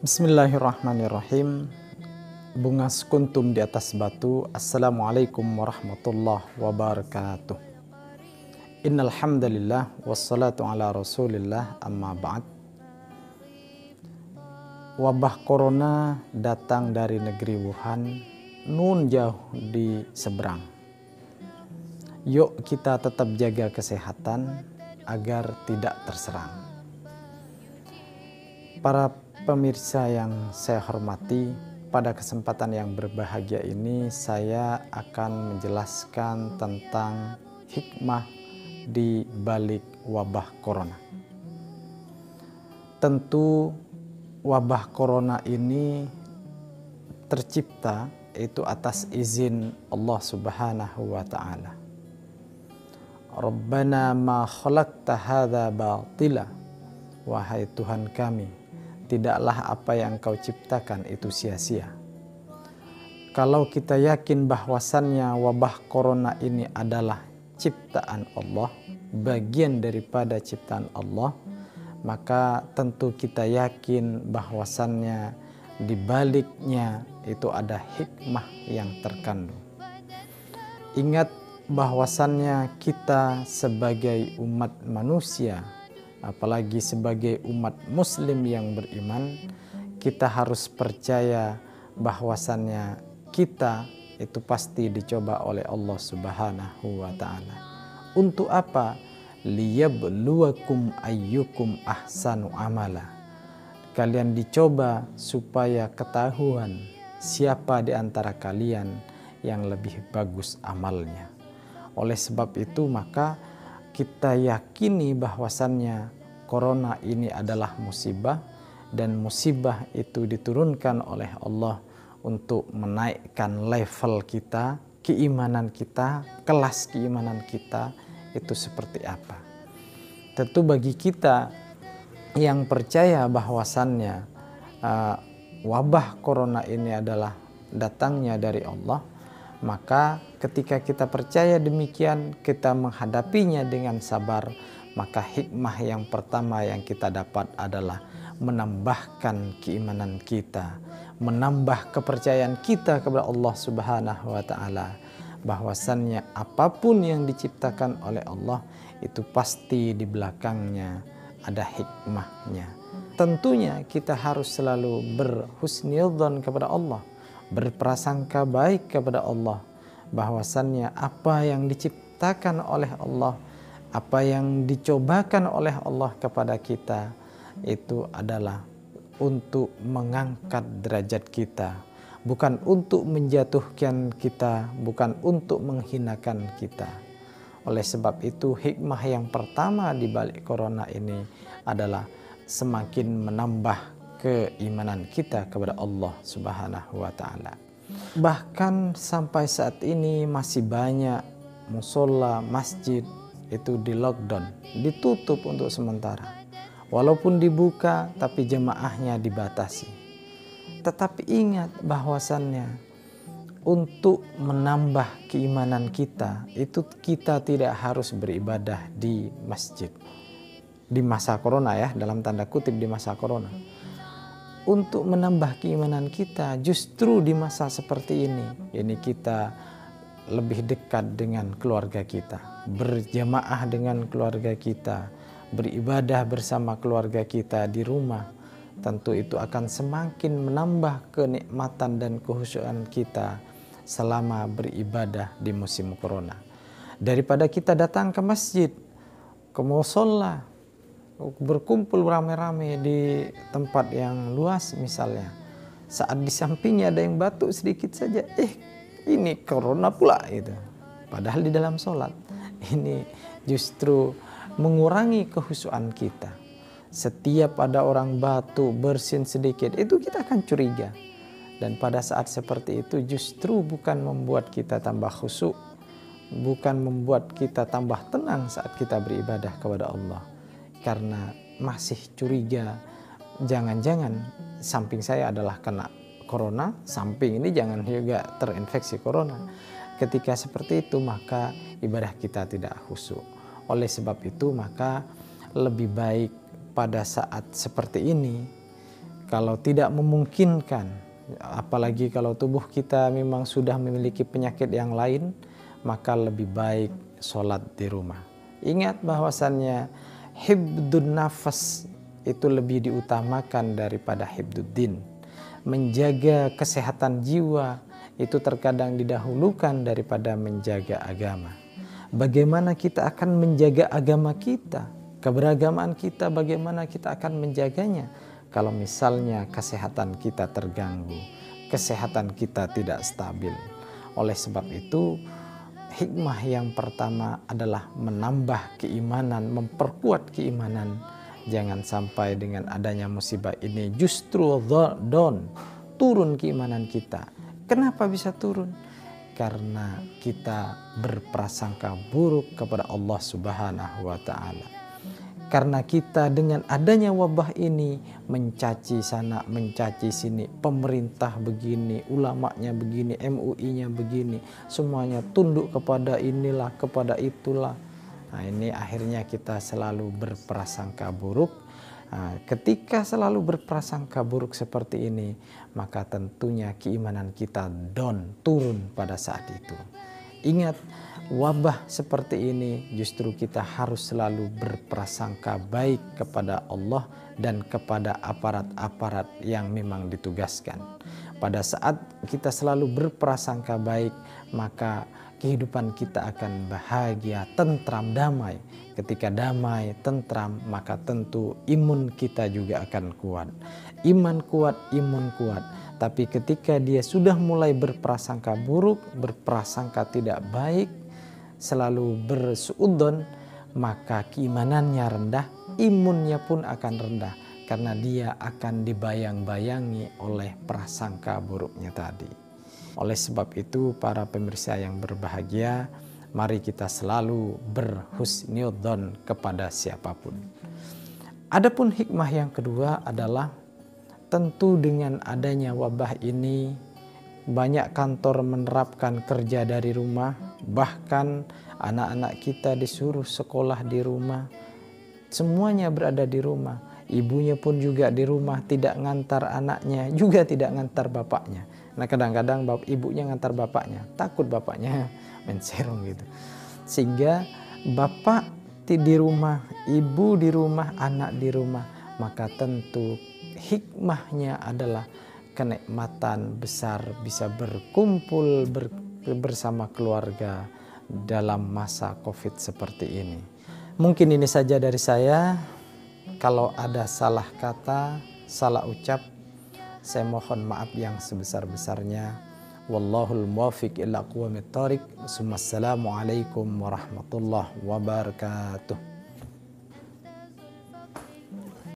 Bismillahirrahmanirrahim. Bunga sekuntum di atas batu. Assalamualaikum warahmatullahi wabarakatuh. Innal hamdalillah wassalatu ala Rasulillah, amma ba'd. Wabah corona datang dari negeri Wuhan, nun jauh di seberang. Yuk kita tetap jaga kesehatan agar tidak terserang. Para pemirsa yang saya hormati, pada kesempatan yang berbahagia ini saya akan menjelaskan tentang hikmah di balik wabah corona. Tentu wabah corona ini tercipta itu atas izin Allah Subhanahu wa ta'ala. Rabbana ma khalaqta hadza batila. Wahai Tuhan kami, tidaklah apa yang Kau ciptakan itu sia-sia. Kalau kita yakin bahwasannya wabah corona ini adalah ciptaan Allah, bagian daripada ciptaan Allah, maka tentu kita yakin bahwasannya di baliknya itu ada hikmah yang terkandung. Ingat bahwasannya kita sebagai umat manusia, apalagi sebagai umat muslim yang beriman, kita harus percaya bahwasannya kita itu pasti dicoba oleh Allah Subhanahu wa ta'ala. Untuk apa? Liyabluwakum ayyukum ahsanu amala. Kalian dicoba supaya ketahuan siapa di antara kalian yang lebih bagus amalnya. Oleh sebab itu maka kita yakini bahwasannya corona ini adalah musibah, dan musibah itu diturunkan oleh Allah untuk menaikkan level kita, keimanan kita, kelas keimanan kita itu seperti apa. Tentu bagi kita yang percaya bahwasannya wabah corona ini adalah datangnya dari Allah, maka ketika kita percaya demikian, kita menghadapinya dengan sabar, maka hikmah yang pertama yang kita dapat adalah menambahkan keimanan kita, menambah kepercayaan kita kepada Allah Subhanahu wa ta'ala, bahwasannya apapun yang diciptakan oleh Allah itu pasti di belakangnya ada hikmahnya. Tentunya kita harus selalu berhusniudzon kepada Allah, berprasangka baik kepada Allah, bahwasannya apa yang diciptakan oleh Allah, apa yang dicobakan oleh Allah kepada kita itu adalah untuk mengangkat derajat kita, bukan untuk menjatuhkan kita, bukan untuk menghinakan kita. Oleh sebab itu hikmah yang pertama di balik corona ini adalah semakin menambah keimanan kita kepada Allah Subhanahu wa ta'ala. Bahkan sampai saat ini masih banyak musola, masjid itu di lockdown, ditutup untuk sementara. Walaupun dibuka tapi jemaahnya dibatasi. Tetapi ingat bahwasannya untuk menambah keimanan kita itu kita tidak harus beribadah di masjid di masa corona, ya, dalam tanda kutip di masa corona. Untuk menambah keimanan kita justru di masa seperti ini kita lebih dekat dengan keluarga kita, berjamaah dengan keluarga kita, beribadah bersama keluarga kita di rumah. Tentu itu akan semakin menambah kenikmatan dan kekhusyuan kita selama beribadah di musim corona. Daripada kita datang ke masjid, ke musola, berkumpul rame-rame di tempat yang luas misalnya, saat di sampingnya ada yang batuk sedikit saja, ini corona pula itu. Padahal di dalam sholat ini justru mengurangi kekhusyuan kita. Setiap ada orang batuk bersin sedikit itu kita akan curiga, dan pada saat seperti itu justru bukan membuat kita tambah khusyuk, bukan membuat kita tambah tenang saat kita beribadah kepada Allah, karena masih curiga, jangan-jangan samping saya adalah kena corona, samping ini jangan juga terinfeksi corona. Ketika seperti itu maka ibadah kita tidak khusyuk. Oleh sebab itu maka lebih baik pada saat seperti ini Kalau tidak memungkinkan, apalagi kalau tubuh kita memang sudah memiliki penyakit yang lain, maka lebih baik sholat di rumah. Ingat bahwasannya hibdun nafas itu lebih diutamakan daripada hibduddin. Menjaga kesehatan jiwa itu terkadang didahulukan daripada menjaga agama. Bagaimana kita akan menjaga agama kita, keberagaman kita, bagaimana kita akan menjaganya kalau misalnya kesehatan kita terganggu, kesehatan kita tidak stabil. Oleh sebab itu, hikmah yang pertama adalah menambah keimanan, memperkuat keimanan. Jangan sampai dengan adanya musibah ini justru turun keimanan kita. Kenapa bisa turun? Karena kita berprasangka buruk kepada Allah Subhanahu wa Ta'ala. Karena kita dengan adanya wabah ini mencaci sana, mencaci sini, pemerintah begini, ulamanya begini, MUI-nya begini, semuanya tunduk kepada inilah, kepada itulah. Nah, ini akhirnya kita selalu berprasangka buruk. Nah, ketika selalu berprasangka buruk seperti ini, maka tentunya keimanan kita turun pada saat itu. Ingat, wabah seperti ini justru kita harus selalu berprasangka baik kepada Allah dan kepada aparat-aparat yang memang ditugaskan. Pada saat kita selalu berprasangka baik, maka kehidupan kita akan bahagia, tentram, damai. Ketika damai, tentram, maka tentu imun kita juga akan kuat. Iman kuat, imun kuat. Tapi ketika dia sudah mulai berprasangka buruk, berprasangka tidak baik, selalu bersuudzon, maka keimanannya rendah, imunnya pun akan rendah. Karena dia akan dibayang-bayangi oleh prasangka buruknya tadi. Oleh sebab itu, para pemirsa yang berbahagia, mari kita selalu berhusnudzon kepada siapapun. Adapun hikmah yang kedua adalah tentu dengan adanya wabah ini banyak kantor menerapkan kerja dari rumah, bahkan anak-anak kita disuruh sekolah di rumah. Semuanya berada di rumah. Ibunya pun juga di rumah, tidak ngantar anaknya, juga tidak ngantar bapaknya. Nah, kadang-kadang ibunya ngantar bapaknya, takut bapaknya menserong gitu. Sehingga bapak di rumah, ibu di rumah, anak di rumah, maka tentu hikmahnya adalah kenikmatan besar bisa berkumpul bersama keluarga dalam masa COVID seperti ini. Mungkin ini saja dari saya. Kalau ada salah kata, salah ucap, saya mohon maaf yang sebesar-besarnya. Wallahul muwaffiq ila aqwamit thoriq. Assalamualaikum warahmatullahi wabarakatuh.